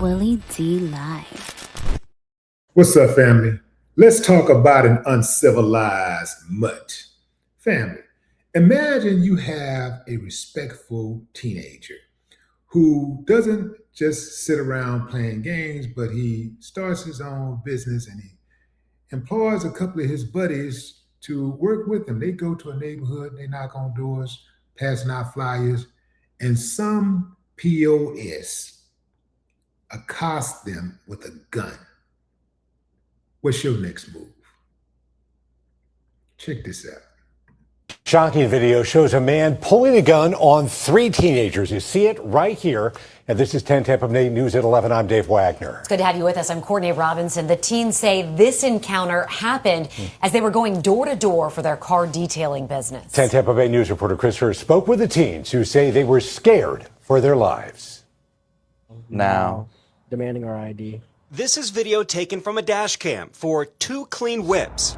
Willie D Live. What's up, family? Let's talk about an uncivilized mutt. Family, imagine you have a respectful teenager who doesn't just sit around playing games, but he starts his own business and he employs a couple of his buddies to work with him. They go to a neighborhood, they knock on doors, passing out flyers, and some POS accost them with a gun. What's your next move? Check this out. Shocking video shows a man pulling a gun on 3 teenagers. You see it right here. And this is 10 Tampa Bay News at 11. I'm Dave Wagner. It's good to have you with us. I'm Courtney Robinson. The teens say this encounter happened as they were going door to door for their car detailing business. 10 Tampa Bay News reporter Chris Hurst spoke with the teens who say they were scared for their lives. Now, demanding our ID. This is video taken from a dash cam for 2 clean whips.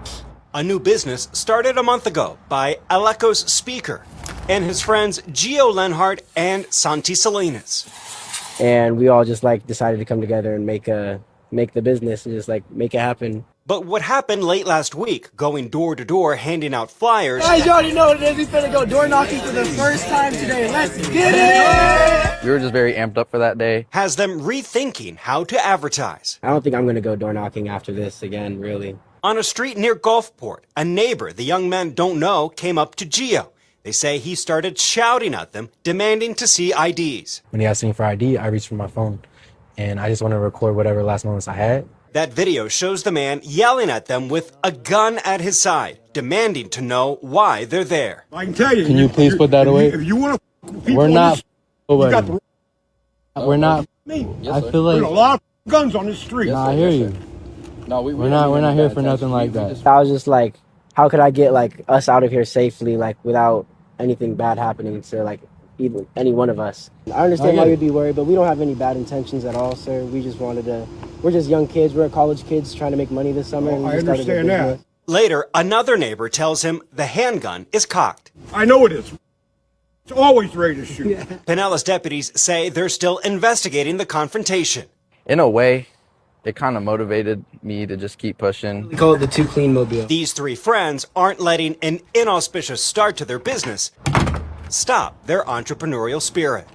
A new business started a month ago by Alekos Speaker and his friends Gio Lenhart and Santi Salinas. And we all just decided to come together and make the business and just make it happen. But what happened late last week, going door to door handing out flyers. Guys, you already know what it is. We're gonna go door knocking for the first time today. Let's get it! we were just very amped up for that day. Has them rethinking how to advertise. I don't think I'm gonna go door knocking after this again, really. On a street near Gulfport, a neighbor the young men don't know came up to Gio. They say he started shouting at them, demanding to see IDs. When he asked me for ID, I reached for my phone, and I just want to record whatever last moments I had. That video shows the man yelling at them with a gun at his side, demanding to know why they're there. I can tell you. Can you please put that away? If you want to, We're not. We're not. Me. I feel like There's a lot of guns on the street. No, I hear you. No, We're not here for nothing like that. I was just how could I get us out of here safely, without anything bad happening to even any one of us? I understand why you'd be worried, but we don't have any bad intentions at all, sir. We just we're just young kids. We're college kids trying to make money this summer. And we I just started a understand that. business. Later, another neighbor tells him the handgun is cocked. I know it is. It's always ready to shoot. Pinellas deputies say they're still investigating the confrontation. In a way, it kind of motivated me to just keep pushing. We call it the 2 Clean Mobile. These 3 friends aren't letting an inauspicious start to their business stop their entrepreneurial spirit.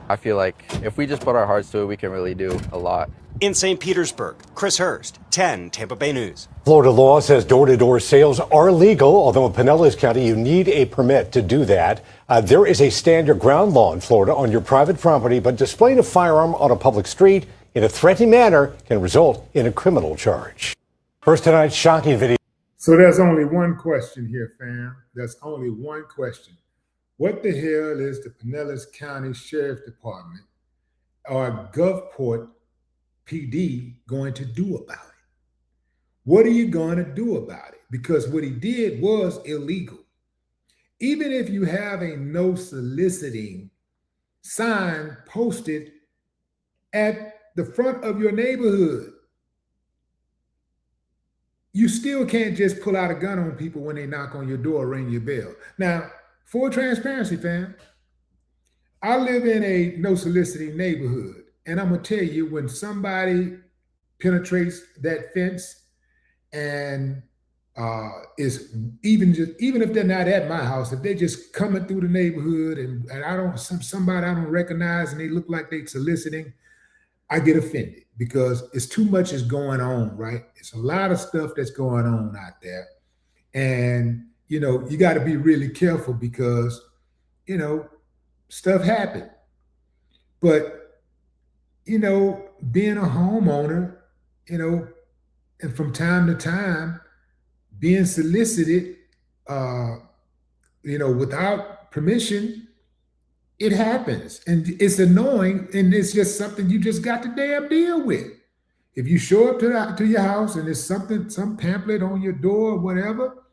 I feel like if we just put our hearts to it, we can really do a lot. In St. Petersburg, Chris Hurst, 10 Tampa Bay News. Florida law says door-to-door sales are legal, although in Pinellas County you need a permit to do that. There is a stand your ground law in Florida on your private property, but displaying a firearm on a public street in a threatening manner can result in a criminal charge. First tonight's shocking video. So there's only one question here, fam. There's only one question. What the hell is the Pinellas County Sheriff Department or Gulfport PD going to do about it? What are you going to do about it? Because what he did was illegal. Even if you have a no soliciting sign posted at the front of your neighborhood, you still can't just pull out a gun on people when they knock on your door or ring your bell. Now, full transparency, fam, I live in a no soliciting neighborhood, and I'm gonna tell you, when somebody penetrates that fence and is even if they're not at my house, if they're just coming through the neighborhood and somebody I don't recognize and they look like they soliciting, I get offended because it's too much is going on, right? It's a lot of stuff that's going on out there. And, you got to be really careful because, stuff happens. But, being a homeowner, and from time to time, being solicited, without permission, it happens, and it's annoying, and it's just something you just got to damn deal with. If you show up to your house and there's some pamphlet on your door or whatever,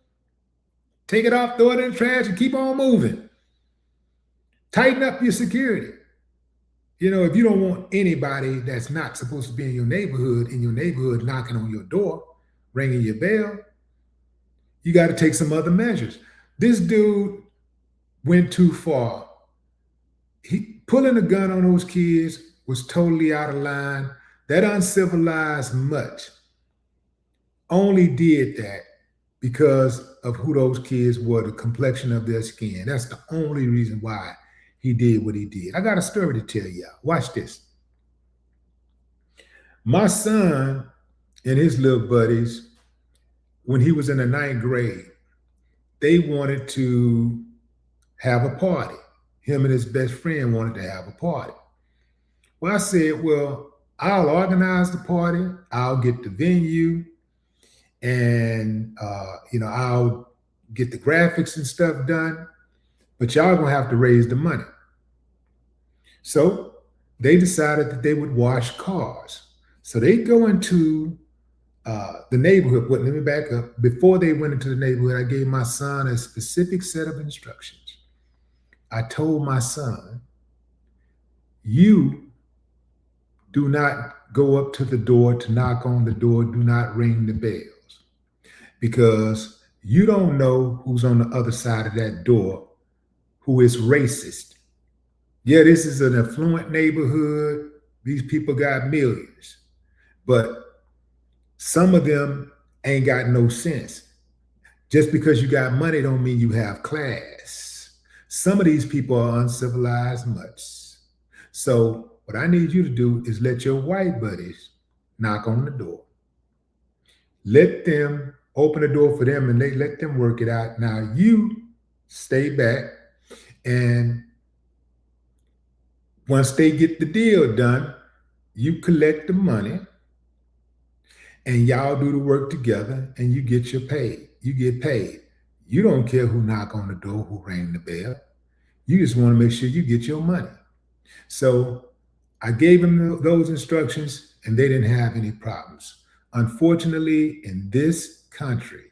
take it off, throw it in the trash, and keep on moving. Tighten up your security. If you don't want anybody that's not supposed to be in your neighborhood knocking on your door, ringing your bell, you got to take some other measures. This dude went too far. He pulling a gun on those kids was totally out of line. That uncivilized mutt only did that because of who those kids were, the complexion of their skin. That's the only reason why he did what he did. I got a story to tell y'all. Watch this. My son and his little buddies, when he was in the 9th grade, they wanted to have a party. Him and his best friend wanted to have a party. Well, I said, well, I'll organize the party. I'll get the venue, and I'll get the graphics and stuff done. But y'all gonna have to raise the money. So they decided that they would wash cars. So they go into the neighborhood. But let me back up. Before they went into the neighborhood, I gave my son a specific set of instructions. I told my son, you do not go up to the door to knock on the door. Do not ring the bells, because you don't know who's on the other side of that door who is racist. Yeah, this is an affluent neighborhood. These people got millions, but some of them ain't got no sense. Just because you got money don't mean you have class. Some of these people are uncivilized mutts. So what I need you to do is let your white buddies knock on the door. Let them open the door for them, and let them work it out. Now you stay back, and once they get the deal done, you collect the money, and y'all do the work together, and you get your pay. You get paid. You don't care who knock on the door, who rang the bell. You just want to make sure you get your money. So I gave them those instructions, and they didn't have any problems. Unfortunately, in this country,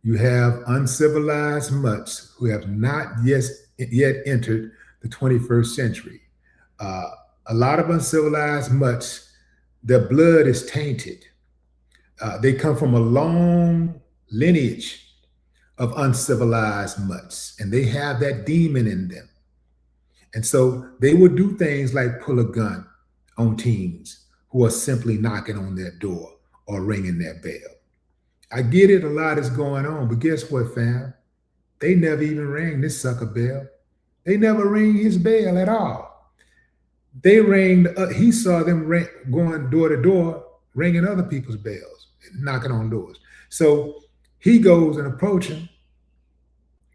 you have uncivilized mutts who have not yet entered the 21st century. A lot of uncivilized mutts, their blood is tainted. They come from a long lineage of uncivilized mutts, and they have that demon in them. And so they would do things like pull a gun on teens who are simply knocking on their door or ringing their bell. I get it, a lot is going on, but guess what, fam? They never even rang this sucker bell. They never ring his bell at all. They rang, he saw them going door to door, ringing other people's bells, knocking on doors. So he goes and approaches them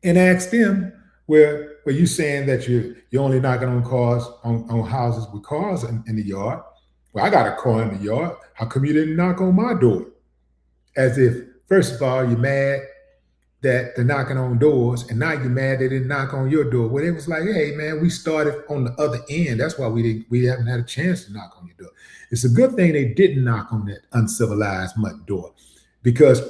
and asks them, well, you saying that you're only knocking on cars, on houses with cars in the yard. Well, I got a car in the yard. How come you didn't knock on my door? As if, first of all, you're mad that they're knocking on doors, and now you're mad they didn't knock on your door. Well, it was like, hey, man, we started on the other end. That's why we haven't had a chance to knock on your door. It's a good thing they didn't knock on that uncivilized mutt door, because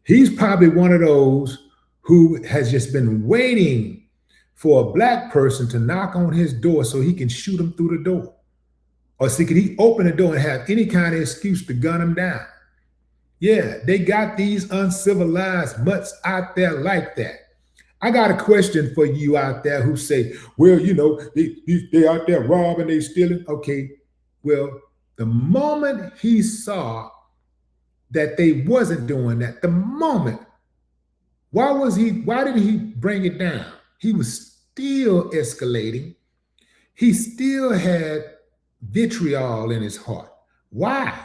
he's probably one of those who has just been waiting for a black person to knock on his door so he can shoot him through the door. Or so could he open the door and have any kind of excuse to gun him down? Yeah, they got these uncivilized mutts out there like that. I got a question for you out there who say, well, they out there robbing, they stealing. Okay, well, the moment he saw that they wasn't doing that, the moment, why did he bring it down? He was still escalating. He still had vitriol in his heart. Why?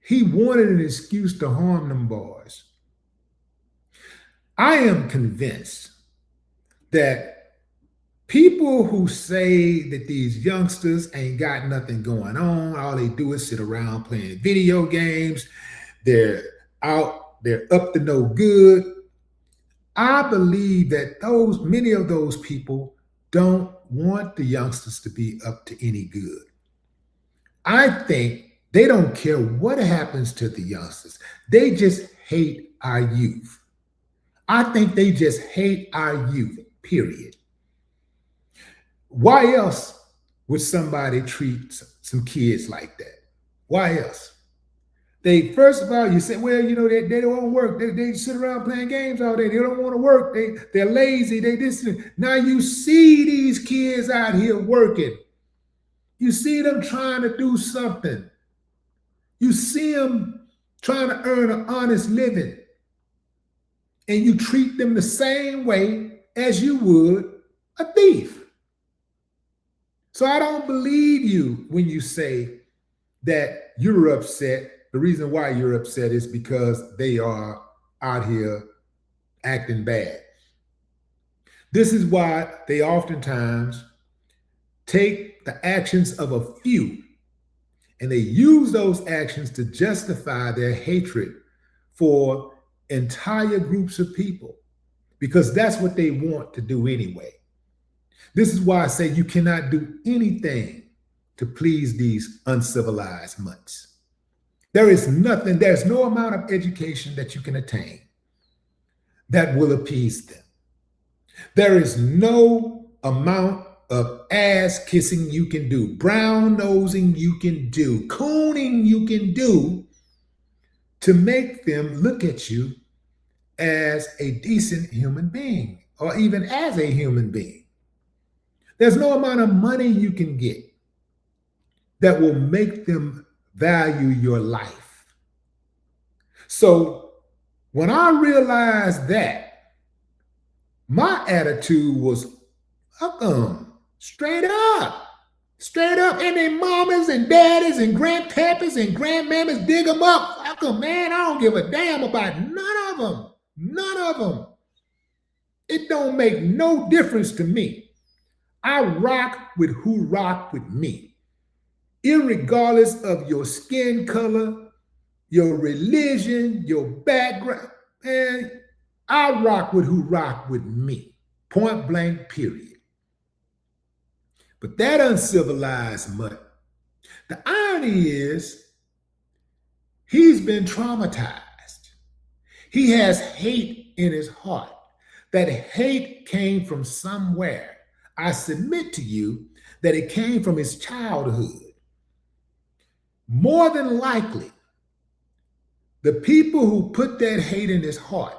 He wanted an excuse to harm them boys. I am convinced that people who say that these youngsters ain't got nothing going on, all they do is sit around playing video games, they're up to no good. I believe that many of those people don't want the youngsters to be up to any good. I think they don't care what happens to the youngsters. They just hate our youth. I think they just hate our youth, period. Why else would somebody treat some kids like that? Why else? First of all, you say, well, they don't want to work. They sit around playing games all day. They don't want to work. They're lazy. Now you see these kids out here working. You see them trying to do something. You see them trying to earn an honest living. And you treat them the same way as you would a thief. So I don't believe you when you say that you're upset. The reason why you're upset is because they are out here acting bad. This is why they oftentimes take the actions of a few and they use those actions to justify their hatred for entire groups of people, because that's what they want to do anyway. This is why I say you cannot do anything to please these uncivilized mutts. There's no amount of education that you can attain that will appease them. There is no amount of ass kissing you can do, brown nosing you can do, cooning you can do to make them look at you as a decent human being or even as a human being. There's no amount of money you can get that will make them value your life. So when I realized that, my attitude was straight up. And their mamas and daddies and grandpapas and grandmamas dig them up. Man, I don't give a damn about none of them. None of them. It don't make no difference to me. I rock with who rock with me, irregardless of your skin color, your religion, your background. And I rock with who rock with me, point blank, period. But that uncivilized mutt, the irony is he's been traumatized. He has hate in his heart. That hate came from somewhere. I submit to you that it came from his childhood. More than likely, the people who put that hate in his heart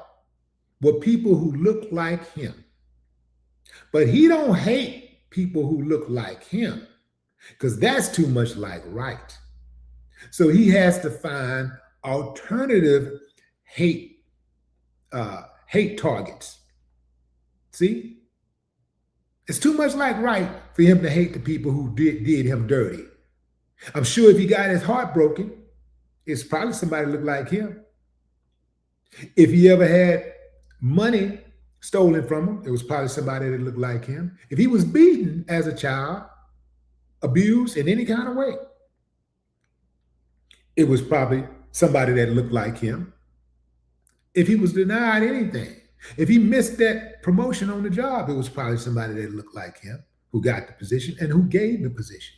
were people who looked like him. But he don't hate people who look like him, because that's too much like right. So he has to find alternative hate targets. See? It's too much like right for him to hate the people who did him dirty. I'm sure if he got his heart broken, it's probably somebody that looked like him. If he ever had money stolen from him, it was probably somebody that looked like him. If he was beaten as a child, abused in any kind of way, it was probably somebody that looked like him. If he was denied anything, if he missed that promotion on the job, it was probably somebody that looked like him who got the position and who gave the position.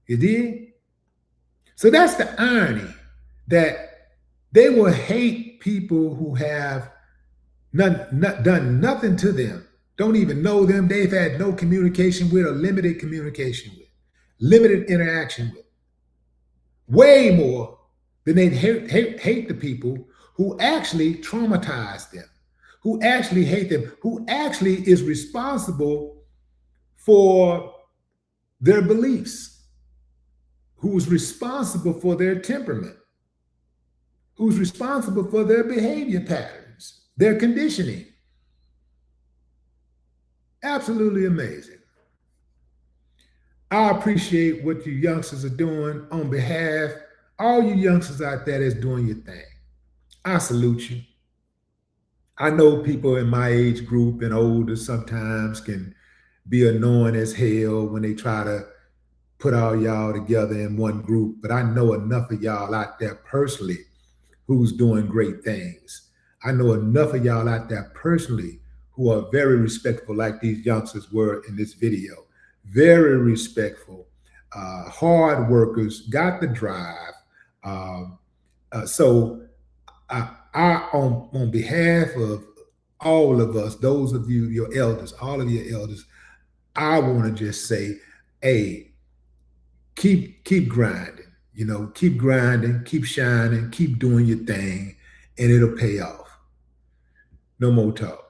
You did? So that's the irony, that they will hate people who have done nothing to them, don't even know them, they've had no communication with or limited communication with, limited interaction with. Way more than they hate the people who actually traumatize them, who actually hate them, who actually is responsible for their beliefs, who's responsible for their temperament, who's responsible for their behavior patterns, their conditioning. Absolutely amazing. I appreciate what you youngsters are doing. On behalf of all you youngsters out there that's doing your thing, I salute you. I know people in my age group and older sometimes can be annoying as hell when they try to put all y'all together in one group, but I know enough of y'all out there personally who's doing great things. I know enough of y'all out there personally who are very respectful, like these youngsters were in this video. Very respectful, hard workers, got the drive. So I on behalf of all of us, those of you, your elders, all of your elders, I want to just say, hey, keep grinding, keep grinding, keep shining, keep doing your thing, and it'll pay off. No more talk.